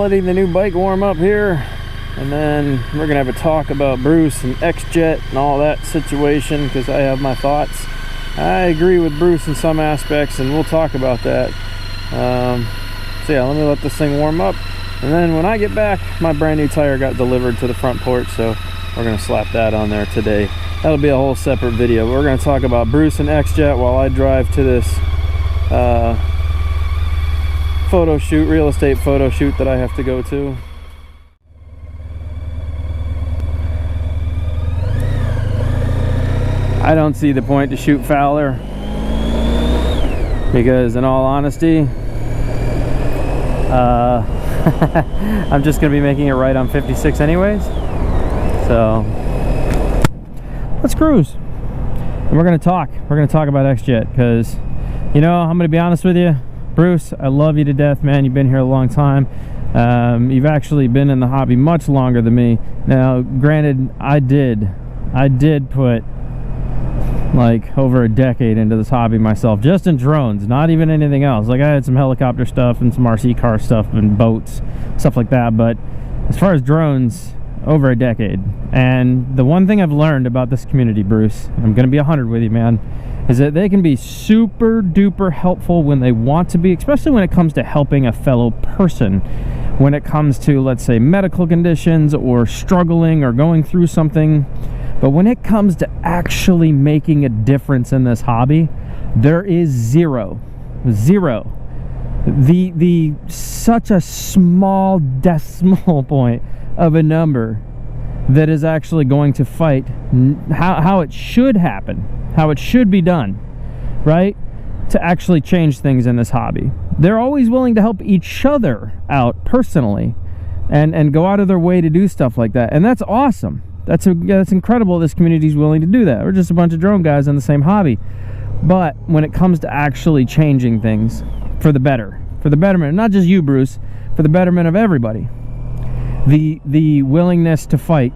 letting the new bike warm up here, and then we're gonna have a talk about Bruce and XJet and all that situation, because I have my thoughts. I agree with Bruce in some aspects, and we'll talk about that. So yeah, let me let this thing warm up, and then when I get back, my brand new tire got delivered to the front porch, so we're gonna slap that on there today. That'll be a whole separate video. We're gonna talk about Bruce and XJet while I drive to this photo shoot, real estate photo shoot that I have to go to. I don't see the point to shoot Fowler, because in all honesty, I'm just gonna be making it right on 56 anyways. So let's cruise, and we're gonna talk about XJet, because you know, I'm gonna be honest with you, Bruce, I love you to death, man. You've been here a long time. You've actually been in the hobby much longer than me. Now granted, I did put like over a decade into this hobby myself, just in drones, not even anything else. Like I had some helicopter stuff and some RC car stuff and boats, stuff like that, but as far as drones, over a decade. And the one thing I've learned about this community, Bruce, and I'm gonna be 100 with you, man, is that they can be super duper helpful when they want to be, especially when it comes to helping a fellow person, when it comes to, let's say, medical conditions or struggling or going through something. But when it comes to actually making a difference in this hobby, there is zero. The such a small decimal point of a number that is actually going to fight how it should happen, how it should be done, right? To actually change things in this hobby. They're always willing to help each other out personally and go out of their way to do stuff like that. And that's awesome. That's incredible this community is willing to do that. We're just a bunch of drone guys in the same hobby. But when it comes to actually changing things for the betterment, not just you, Bruce, for the betterment of everybody, the willingness to fight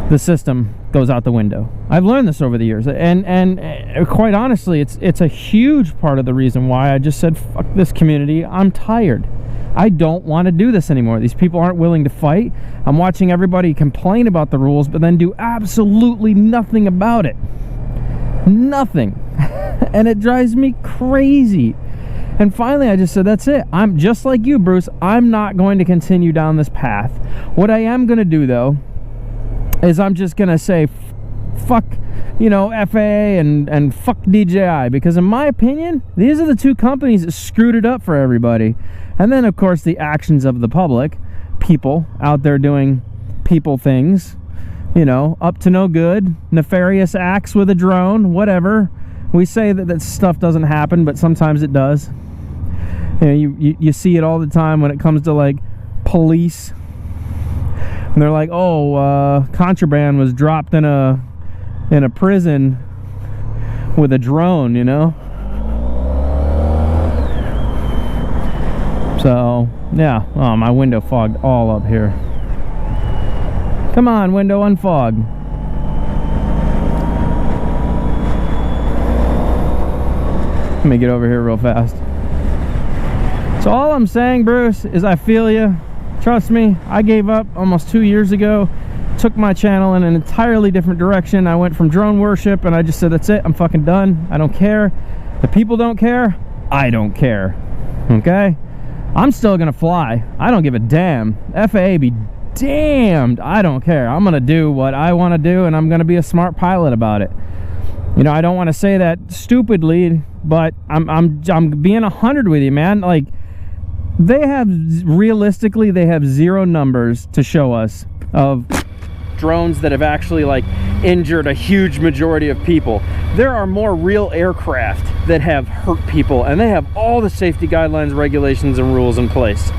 the system goes out the window. I've learned this over the years, and quite honestly, it's a huge part of the reason why I just said, fuck this community, I'm tired. I don't want to do this anymore. These people aren't willing to fight. I'm watching everybody complain about the rules, but then do absolutely nothing about it. Nothing. And it drives me crazy. And finally, I just said, that's it. I'm just like you, Bruce. I'm not going to continue down this path. What I am going to do, though, is I'm just going to say, fuck, you know, FAA and fuck DJI. Because in my opinion, these are the two companies that screwed it up for everybody. And then, of course, the actions of the public, people out there doing people things, you know, up to no good, nefarious acts with a drone, whatever. We say that stuff doesn't happen, but sometimes it does. You know, you see it all the time when it comes to, like, police. And they're like, oh, contraband was dropped in a prison with a drone, you know? So, yeah. Oh, my window fogged all up here. Come on, window, unfog. Let me get over here real fast. So all I'm saying, Bruce, is I feel you. Trust me, I gave up almost 2 years ago. Took my channel in an entirely different direction. I went from drone worship, and I just said, that's it. I'm fucking done. I don't care. The people don't care. I don't care. Okay? I'm still gonna fly. I don't give a damn. FAA be damned. I don't care. I'm gonna do what I want to do, and I'm gonna be a smart pilot about it. You know, I don't want to say that stupidly, but I'm being 100 with you, man. Like, realistically, they have zero numbers to show us of drones that have actually, like, injured a huge majority of people. There are more real aircraft that have hurt people, and they have all the safety guidelines, regulations, and rules in place,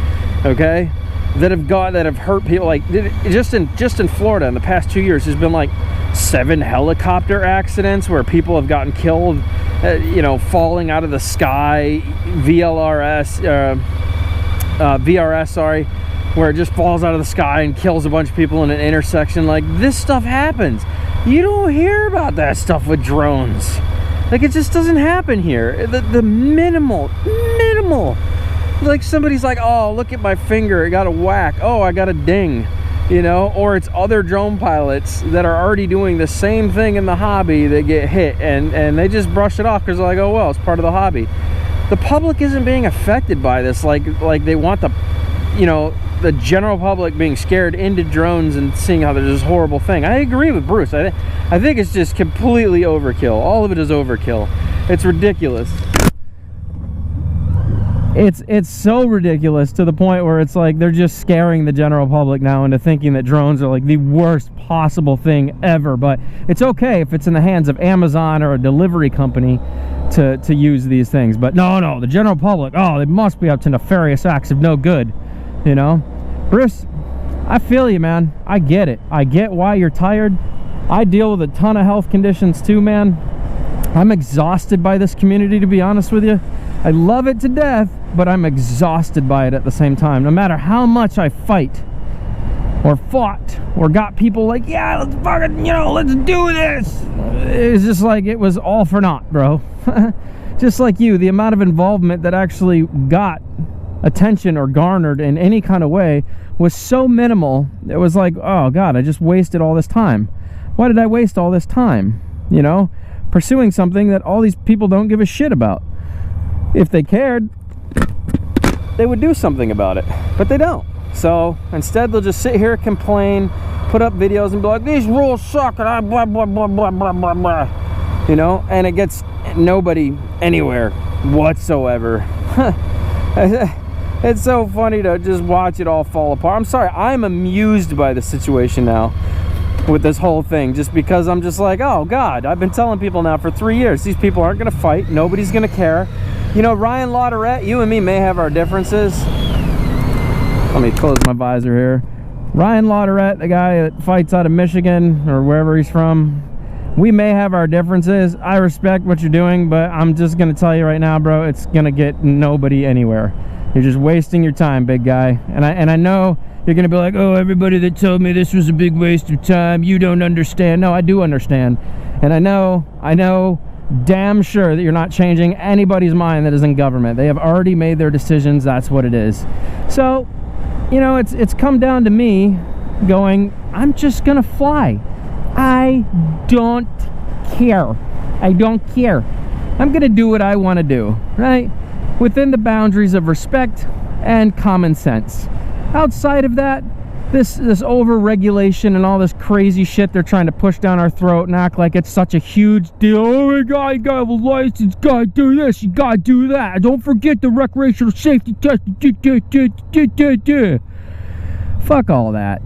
okay, that have hurt people. Like, just in Florida in the past 2 years, there's been like 7 helicopter accidents where people have gotten killed, you know, falling out of the sky, VRS, sorry, where it just falls out of the sky and kills a bunch of people in an intersection. Like, this stuff happens. You don't hear about that stuff with drones. Like, it just doesn't happen here. The minimal Like somebody's like, oh, look at my finger, it got a whack, oh, I got a ding, you know. Or it's other drone pilots that are already doing the same thing in the hobby that get hit, and they just brush it off because they're like, oh well, it's part of the hobby. The public isn't being affected by this like they want the, you know, the general public being scared into drones and seeing how there's this horrible thing. I agree with Bruce. I think it's just completely overkill. All of it is overkill. It's ridiculous. It's so ridiculous to the point where it's like they're just scaring the general public now into thinking that drones are like the worst possible thing ever. But it's okay if it's in the hands of Amazon or a delivery company to use these things. But no, the general public, oh, they must be up to nefarious acts of no good, you know. Bruce, I feel you, man. I get it. I get why you're tired. I deal with a ton of health conditions too, man. I'm exhausted by this community, to be honest with you. I love it to death, but I'm exhausted by it at the same time. No matter how much I fight or fought or got people like, yeah, let's fucking, you know, let's do this. It's just like it was all for naught, bro. Just like you, the amount of involvement that actually got attention or garnered in any kind of way was so minimal. It was like, oh God, I just wasted all this time. Why did I waste all this time? You know, pursuing something that all these people don't give a shit about. If they cared, they would do something about it, but they don't. So instead they'll just sit here, complain, put up videos and be like, these rules suck, and I blah blah blah blah blah blah blah, you know, and it gets nobody anywhere whatsoever. It's so funny to just watch it all fall apart. I'm sorry, I'm amused by the situation now with this whole thing, just because I'm just like, oh God, I've been telling people now for 3 years, these people aren't gonna fight, nobody's gonna care. You know, Ryan Lauderette, you and me may have our differences. Let me close my visor here. Ryan Lauderette, the guy that fights out of Michigan or wherever he's from, we may have our differences. I respect what you're doing, but I'm just gonna tell you right now, bro, it's gonna get nobody anywhere. You're just wasting your time, big guy. And I know you're gonna be like, oh, everybody that told me this was a big waste of time, you don't understand. No, I do understand. And I know damn sure that you're not changing anybody's mind that is in government. They have already made their decisions. That's what it is. So, you know, it's come down to me going, I'm just gonna fly. I don't care. I don't care. I'm gonna do what I want to do, right? Within the boundaries of respect and common sense. Outside of that, this over-regulation and all this crazy shit they're trying to push down our throat and act like it's such a huge deal. Oh my God, you gotta have a license, you gotta do this, you gotta do that. Don't forget the recreational safety test. Fuck all that.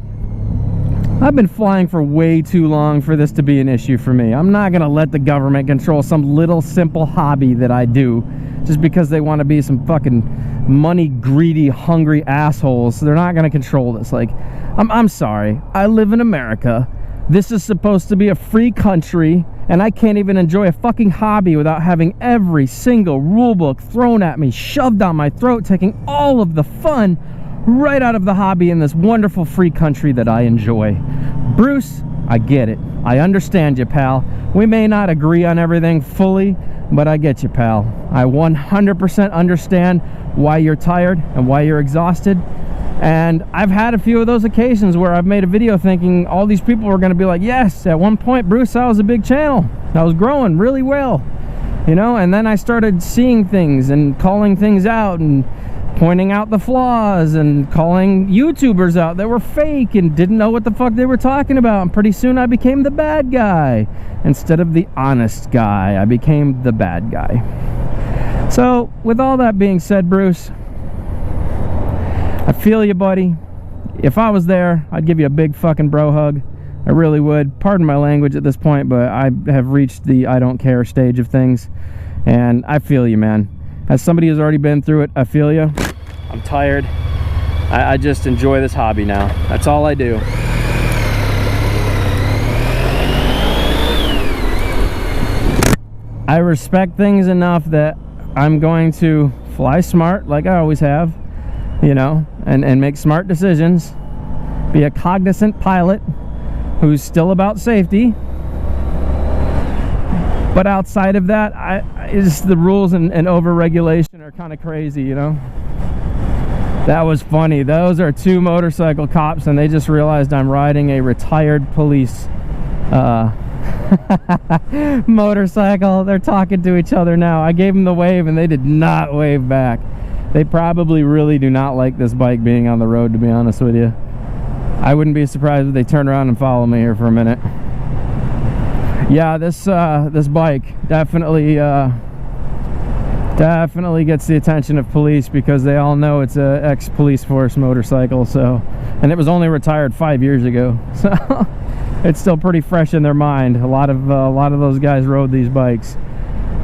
I've been flying for way too long for this to be an issue for me. I'm not gonna let the government control some little simple hobby that I do just because they want to be some fucking money greedy, hungry assholes. They're not gonna control this. Like, I'm sorry, I live in America. This is supposed to be a free country, and I can't even enjoy a fucking hobby without having every single rule book thrown at me, shoved down my throat, taking all of the fun right out of the hobby in this wonderful free country that I enjoy. Bruce, I get it. I understand you, pal. We may not agree on everything fully, but I get you, pal. I 100% understand why you're tired and why you're exhausted. And I've had a few of those occasions where I've made a video thinking all these people were going to be like, yes, at one point, Bruce, I was a big channel. I was growing really well, you know, and then I started seeing things and calling things out and pointing out the flaws and calling YouTubers out that were fake and didn't know what the fuck they were talking about. And pretty soon I became the bad guy instead of the honest guy. I became the bad guy. So with all that being said, Bruce, I feel you, buddy. If I was there, I'd give you a big fucking bro hug. I really would. Pardon my language at this point, but I have reached the I don't care stage of things. And I feel you, man. As somebody who's already been through it, I feel you. I'm tired. I just enjoy this hobby now. That's all I do. I respect things enough that I'm going to fly smart like I always have, you know, and make smart decisions. Be a cognizant pilot who's still about safety. But outside of that, it's the rules and over-regulation are kind of crazy, you know? That was funny. Those are two motorcycle cops, and they just realized I'm riding a retired police motorcycle. They're talking to each other now. I gave them the wave, and they did not wave back. They probably really do not like this bike being on the road, to be honest with you. I wouldn't be surprised if they turn around and follow me here for a minute. Yeah, this bike definitely gets the attention of police, because they all know it's a ex-police force motorcycle. So, and it was only retired 5 years ago, so it's still pretty fresh in their mind. A lot of those guys rode these bikes.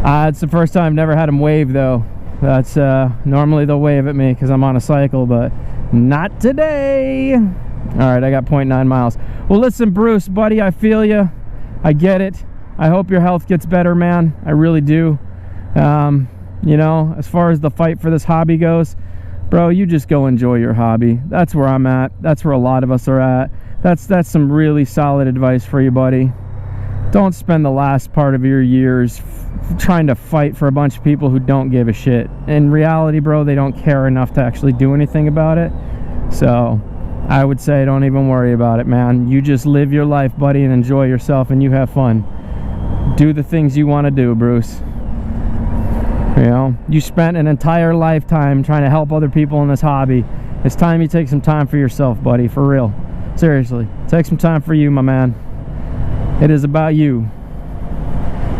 It's the first time I've never had them wave though. That's normally they'll wave at me because I'm on a cycle, but not today. All right, I got 0.9 miles. Well, listen, Bruce, buddy, I feel you. I get it. I hope your health gets better, man. I really do. You know, as far as the fight for this hobby goes, bro, you just go enjoy your hobby. That's where I'm at. That's where a lot of us are at. That's some really solid advice for you, buddy. Don't spend the last part of your years trying to fight for a bunch of people who don't give a shit. In reality, bro, they don't care enough to actually do anything about it. So I would say don't even worry about it, man. You just live your life, buddy, and enjoy yourself, and you have fun. Do the things you want to do, Bruce. You know, you spent an entire lifetime trying to help other people in this hobby. It's time you take some time for yourself, buddy, for real. Seriously, take some time for you, my man. It is about you.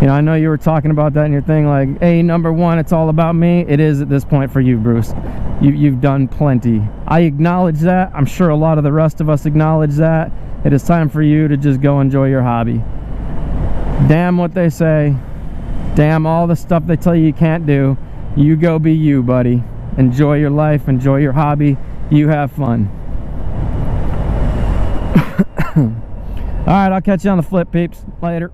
You know, I know you were talking about that in your thing, like, hey, number one, it's all about me. It is at this point for you, Bruce. You've done plenty. I acknowledge that. I'm sure a lot of the rest of us acknowledge that. It is time for you to just go enjoy your hobby. Damn what they say. Damn all the stuff they tell you can't do. You go be you, buddy. Enjoy your life. Enjoy your hobby. You have fun. All right, I'll catch you on the flip, peeps. Later.